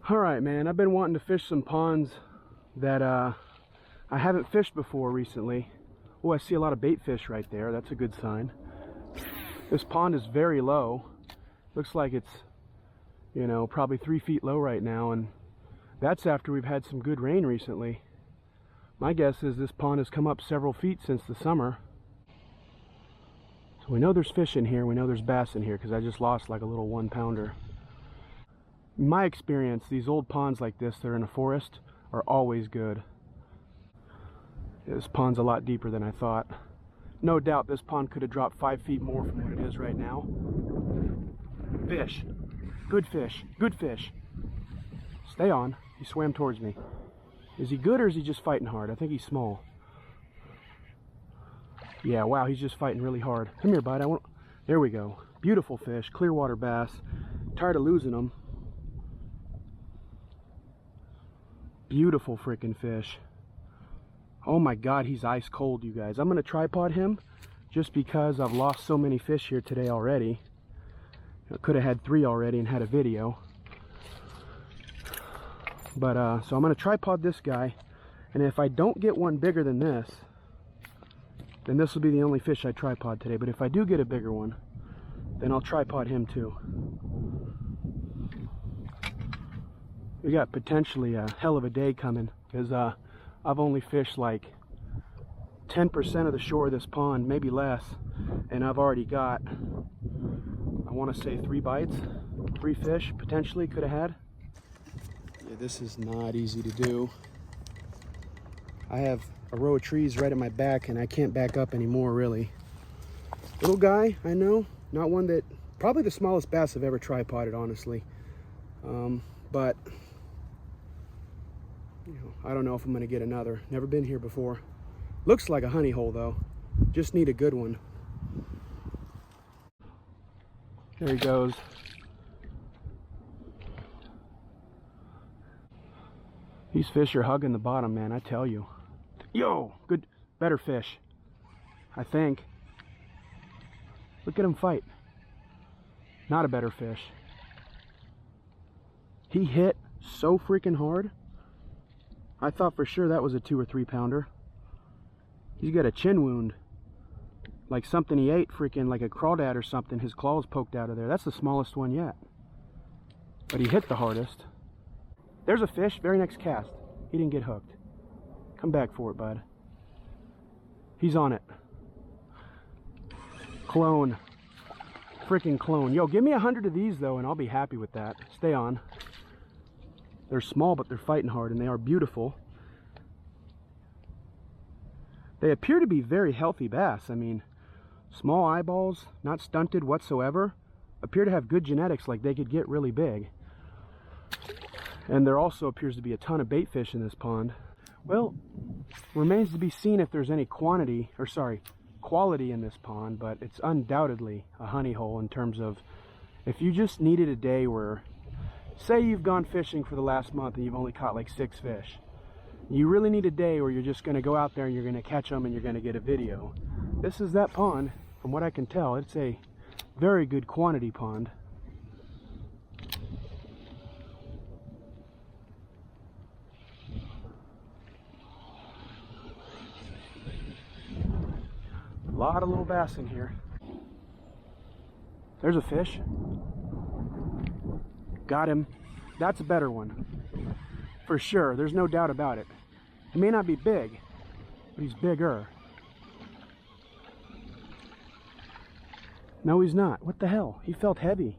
All right, man, I've been wanting to fish some ponds that I haven't fished before recently. Oh, I see a lot of bait fish right there. That's a good sign. This pond is very low. Looks like it's, you know, probably 3 feet low right now, and that's after we've had some good rain recently. My guess is this pond has come up several feet since the summer. So we know there's fish in here. We know there's bass in here because I just lost like a little 1-pounder. In my experience, these old ponds like this that are in a forest are always good. This pond's a lot deeper than I thought. No doubt this pond could have dropped 5 feet more from what it is right now. Fish. Good fish. Good fish. Stay on. He swam towards me. Is he good or is he just fighting hard? I think he's small. Yeah, wow, he's just fighting really hard. Come here, bud. There we go. Beautiful fish. Clearwater bass. Tired of losing them. Beautiful freaking fish. Oh my god, he's ice cold, you guys. I'm gonna tripod him just because I've lost so many fish here today already. I could have had 3 already and had a video. But so I'm gonna tripod this guy, and if I don't get one bigger than this, then this will be the only fish I tripod today. But if I do get a bigger one, then I'll tripod him too. We got potentially a hell of a day coming, because I've only fished like 10% of the shore of this pond, maybe less, and I've already got, I want to say 3 bites, 3 fish potentially could have had. Yeah, this is not easy to do. I have a row of trees right at my back and I can't back up anymore, really. Little guy, I know, not one that, probably the smallest bass I've ever tripoded, honestly. But you know, I don't know if I'm gonna get another. Never been here before. Looks like a honey hole though. Just need a good one. There he goes. These fish are hugging the bottom, man, I tell you. Yo, good, better fish, I think. Look at him fight. Not a better fish. He hit so freaking hard. I thought for sure that was a 2 or 3 pounder. He's got a chin wound. Like something he ate, freaking like a crawdad or something. His claws poked out of there. That's the smallest one yet. But he hit the hardest. There's a fish, very next cast. He didn't get hooked. Come back for it, bud. He's on it. Clone. Freaking clone. Yo, give me 100 of these though and I'll be happy with that. Stay on. They're small, but they're fighting hard, and they are beautiful. They appear to be very healthy bass. I mean, small eyeballs, not stunted whatsoever, appear to have good genetics, like they could get really big. And there also appears to be a ton of bait fish in this pond. Well, remains to be seen if there's any quality in this pond, but it's undoubtedly a honey hole in terms of, if you just needed a day where, say you've gone fishing for the last month and you've only caught like 6 fish. You really need a day where you're just going to go out there and you're going to catch them and you're going to get a video. This is that pond. From what I can tell, it's a very good quantity pond. A lot of little bass in here. There's a fish. Got him. That's a better one. For sure, there's no doubt about it. He may not be big, but he's bigger. No, he's not. What the hell? He felt heavy.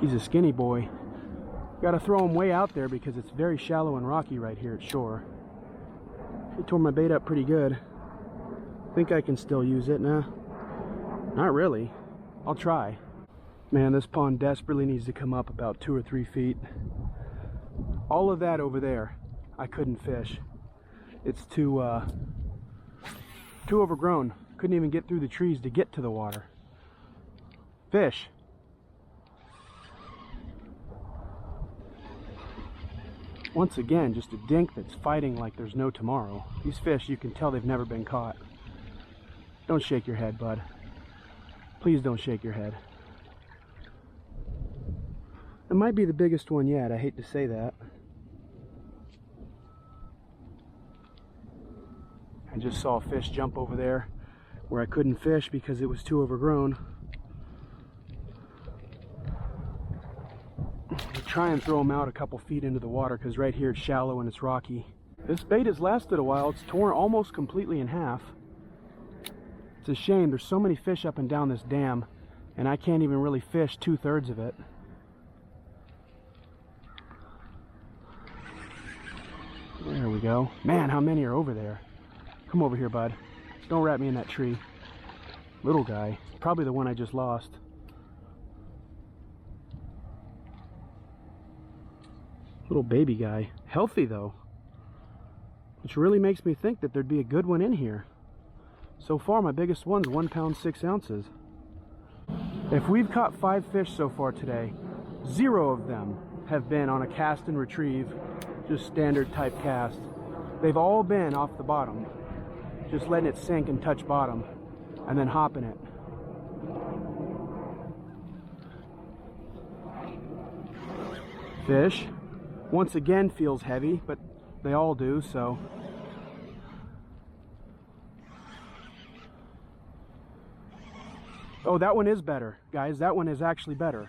He's a skinny boy. Gotta throw him way out there because it's very shallow and rocky right here at shore. He tore my bait up pretty good. Think I can still use it? Nah, not really. I'll try. Man, this pond desperately needs to come up about 2 or 3 feet. All of that over there, I couldn't fish. It's too overgrown. Couldn't even get through the trees to get to the water. Fish. Once again, just a dink that's fighting like there's no tomorrow. These fish, you can tell they've never been caught. Don't shake your head, bud. Please don't shake your head. It might be the biggest one yet. I hate to say that. I just saw a fish jump over there where I couldn't fish because it was too overgrown. I try and throw them out a couple feet into the water because right here it's shallow and it's rocky. This bait has lasted a while. It's torn almost completely in half. It's a shame. There's so many fish up and down this dam and I can't even really fish 2/3 of it. There we go. Man, how many are over there? Come over here, bud. Don't wrap me in that tree. Little guy. Probably the one I just lost. Little baby guy. Healthy, though. Which really makes me think that there'd be a good one in here. So far, my biggest one's 1 pound 6 ounces. If we've caught 5 fish so far today, 0 of them have been on a cast and retrieve, just standard type cast. They've all been off the bottom, just letting it sink and touch bottom, and then hopping it. Fish, once again, feels heavy, but they all do, so. Oh, that one is better, guys. That one is actually better.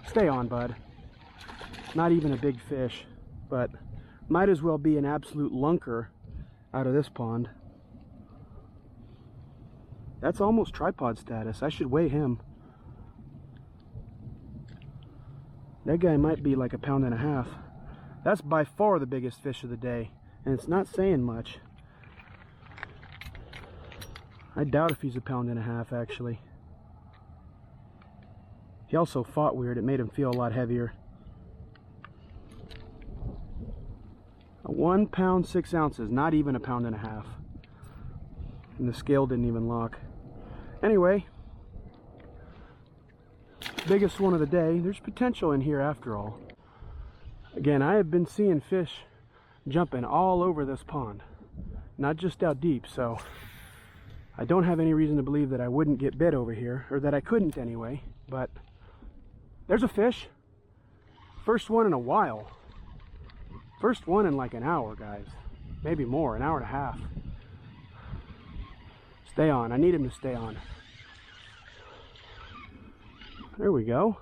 Stay on, bud. Not even a big fish, but might as well be an absolute lunker out of this pond. That's almost tripod status. I should weigh him. That guy might be like 1.5 pounds. That's by far the biggest fish of the day, and it's not saying much. I doubt if he's 1.5 pounds, actually. He also fought weird. It made him feel a lot heavier. 1 pound 6 ounces, not even 1.5 pounds. And the scale didn't even lock. Anyway, biggest one of the day. There's potential in here after all. Again, I have been seeing fish jumping all over this pond, not just out deep, so I don't have any reason to believe that I wouldn't get bit over here, or that I couldn't anyway, but there's a fish. First one in a while. First one in like an hour, guys. Maybe more, 1.5 hours. Stay on. I need him to stay on. There we go.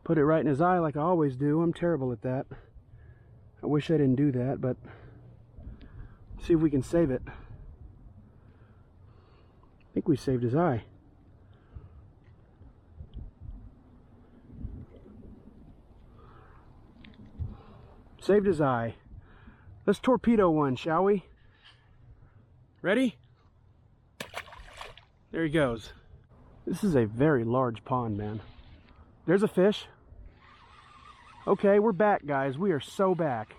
Put it right in his eye like I always do. I'm terrible at that. I wish I didn't do that, but see if we can save it. I think we saved his eye. Saved his eye. Let's torpedo one, shall we? Ready? There he goes. This is a very large pond, man. There's a fish. Okay, we're back, guys. We are so back.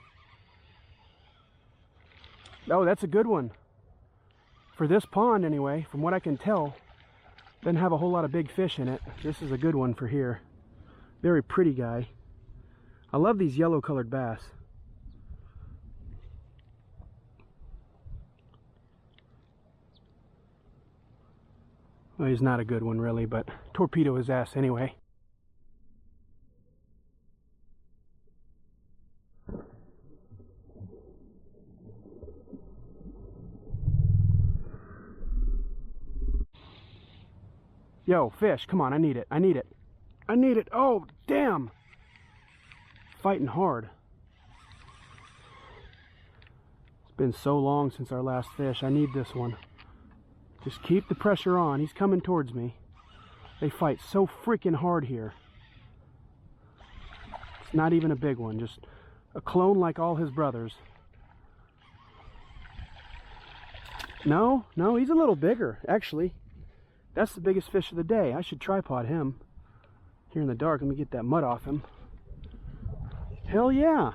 Oh, that's a good one. For this pond, anyway, from what I can tell, doesn't have a whole lot of big fish in it. This is a good one for here. Very pretty guy. I love these yellow colored bass. Well, he's not a good one really, but torpedo his ass anyway. Yo, fish, come on, I need it. I need it. I need it. Oh, damn. Fighting hard. It's been so long since our last fish. I need this one. Just keep the pressure on. He's coming towards me. They fight so freaking hard here. It's not even a big one, just a clone like all his brothers. No, he's a little bigger, actually. That's the biggest fish of the day. I should tripod him. Here in the dark, let me get that mud off him. Hell yeah.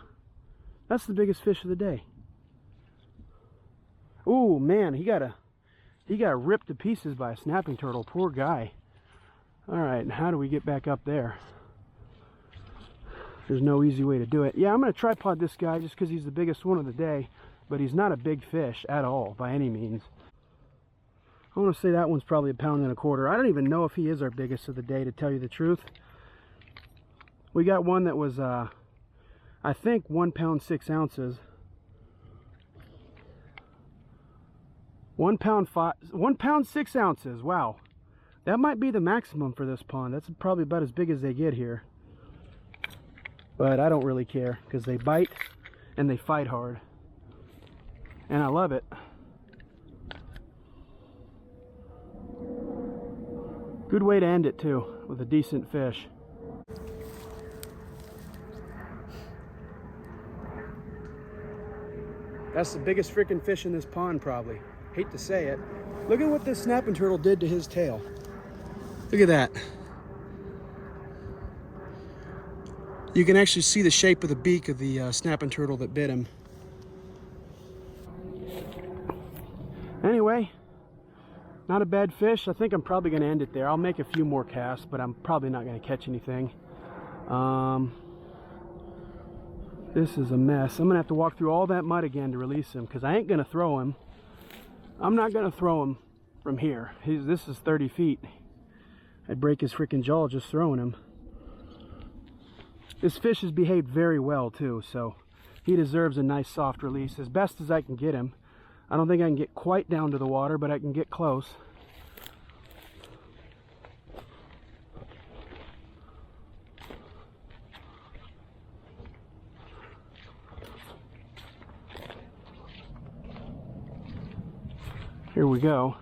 That's the biggest fish of the day. Oh man, he got ripped to pieces by a snapping turtle. Poor guy. Alright, how do we get back up there? There's no easy way to do it. Yeah, I'm going to tripod this guy just because he's the biggest one of the day. But he's not a big fish at all, by any means. I want to say that one's probably 1.25 pounds. I don't even know if he is our biggest of the day, to tell you the truth. We got one that was, I think 1 pound 6 ounces. 1 pound 6 ounces. Wow. That might be the maximum for this pond. That's probably about as big as they get here. But I don't really care because they bite and they fight hard. And I love it. Good way to end it too, with a decent fish. That's the biggest freaking fish in this pond probably. Hate to say it. Look at what this snapping turtle did to his tail. Look at that. You can actually see the shape of the beak of the snapping turtle that bit him. Anyway, not a bad fish. I think I'm probably going to end it there. I'll make a few more casts, but I'm probably not going to catch anything. This is a mess. I'm going to have to walk through all that mud again to release him, because I ain't going to throw him. I'm not going to throw him from here. This is 30 feet. I'd break his freaking jaw just throwing him. This fish has behaved very well too, so he deserves a nice soft release as best as I can get him. I don't think I can get quite down to the water, but I can get close. Here we go.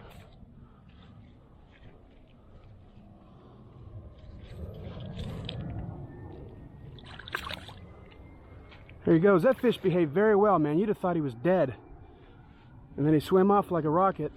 There he goes. That fish behaved very well, man. You'd have thought he was dead. And then he swam off like a rocket.